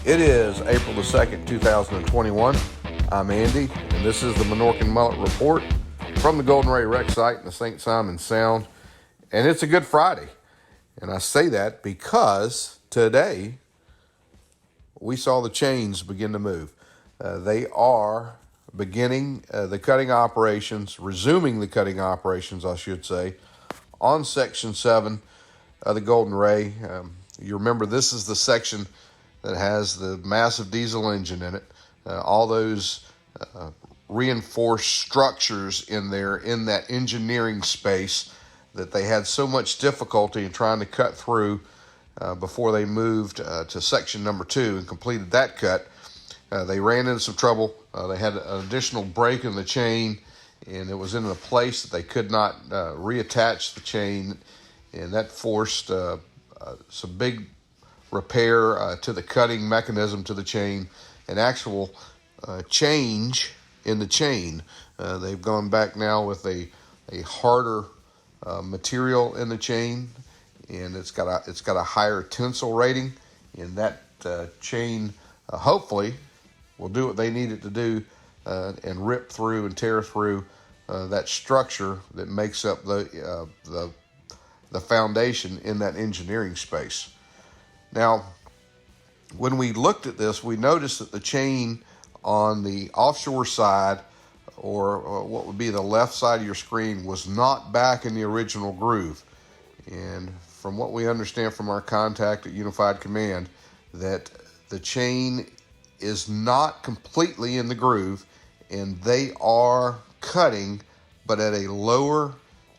It is April the 2nd, 2021. I'm Andy, and this is the Minorcan Mullet Report from the Golden Ray Rec site in the St.simons Sound. And it's a Good Friday. And I say that because today we saw the chains begin to move. They are beginning the cutting operations, resuming the cutting operations, I should say, on Section 7 of the Golden Ray. You remember this is the section that has the massive diesel engine in it. All those reinforced structures in there, in that engineering space that they had so much difficulty in trying to cut through before they moved to section number 2 and completed that cut. They ran into some trouble. They had an additional break in the chain, and it was in a place that they could not reattach the chain, and that forced some big repair to the cutting mechanism to the chain, an actual change in the chain. They've gone back now with a harder material in the chain, and it's got a higher tensile rating, and that chain hopefully will do what they need it to do and rip through and tear through that structure that makes up the foundation in that engineering space. Now, when we looked at this, we noticed that the chain on the offshore side, or what would be the left side of your screen, was not back in the original groove. And from what we understand from our contact at Unified Command, that the chain is not completely in the groove, and they are cutting, but at a lower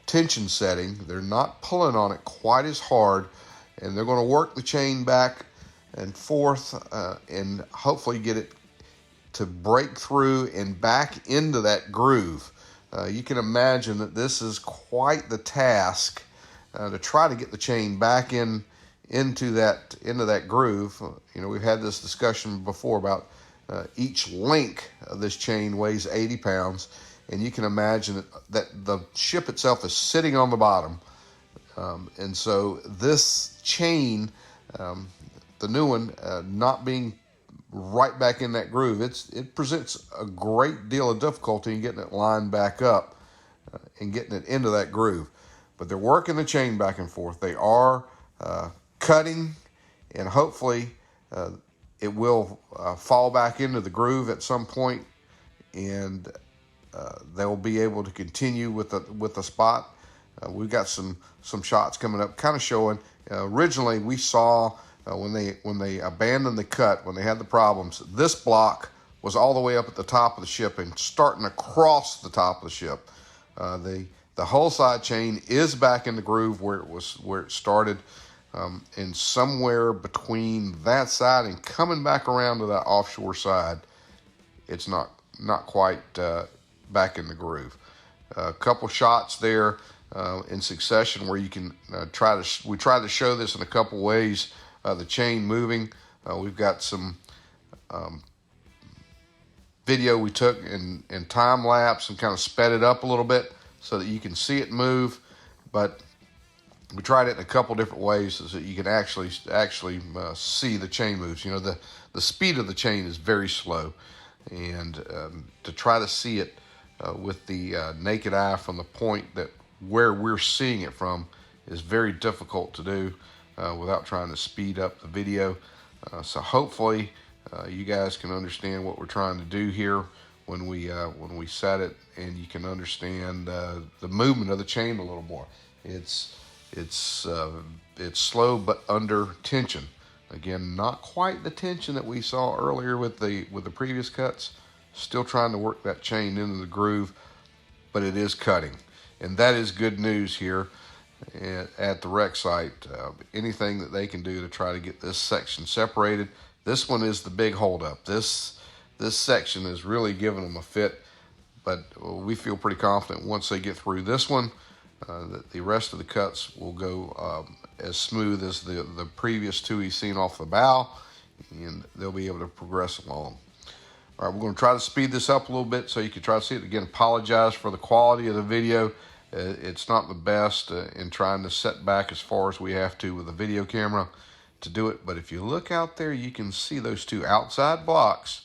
tension setting. They're not pulling on it quite as hard, and they're going to work the chain back and forth and hopefully get it to break through and back into that groove. You can imagine that this is quite the task to try to get the chain back into that groove. You know, we've had this discussion before about each link of this chain weighs 80 pounds, and you can imagine that the ship itself is sitting on the bottom. And so this chain, the new one, not being right back in that groove, it presents a great deal of difficulty in getting it lined back up and getting it into that groove. But they're working the chain back and forth. They are cutting, and hopefully it will fall back into the groove at some point, and they'll be able to continue with the spot. We've got some shots coming up kind of showing. Originally, we saw when they abandoned the cut, when they had the problems, this block was all the way up at the top of the ship and starting across the top of the ship. The whole side chain is back in the groove where it started, and somewhere between that side and coming back around to that offshore side, it's not quite back in the groove. A couple shots there in succession where you can we try to show this in a couple ways. The chain moving. We've got some video we took in time lapse and kind of sped it up a little bit so that you can see it move. But we tried it in a couple different ways so that you can actually see the chain moves. You know, the speed of the chain is very slow, and to try to see it with the naked eye from the point that where we're seeing it from is very difficult to do without trying to speed up the video. So hopefully you guys can understand what we're trying to do here when we set it, and you can understand the movement of the chain a little more. It's slow but under tension. Again, not quite the tension that we saw earlier with the previous cuts. Still trying to work that chain into the groove, but it is cutting. And that is good news here at the wreck site. Anything that they can do to try to get this section separated. This one is the big holdup. This section is really giving them a fit, but we feel pretty confident once they get through this one that the rest of the cuts will go as smooth as the previous two he's seen off the bow, and they'll be able to progress along. All right, we're going to try to speed this up a little bit so you can try to see it. Again, apologize for the quality of the video. It's not the best in trying to set back as far as we have to with the video camera. to do it. But if you look out there, you can see those two outside blocks,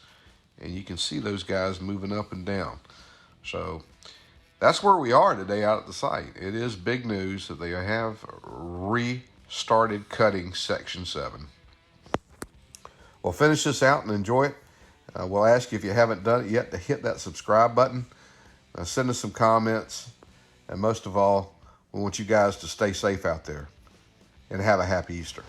and you can see those guys moving up and down. So that's where we are today out at the site. It is big news that they have restarted cutting Section 7. We'll finish this out and enjoy it. We'll ask you, if you haven't done it yet, to hit that subscribe button. Send us some comments. And most of all, we want you guys to stay safe out there and have a happy Easter.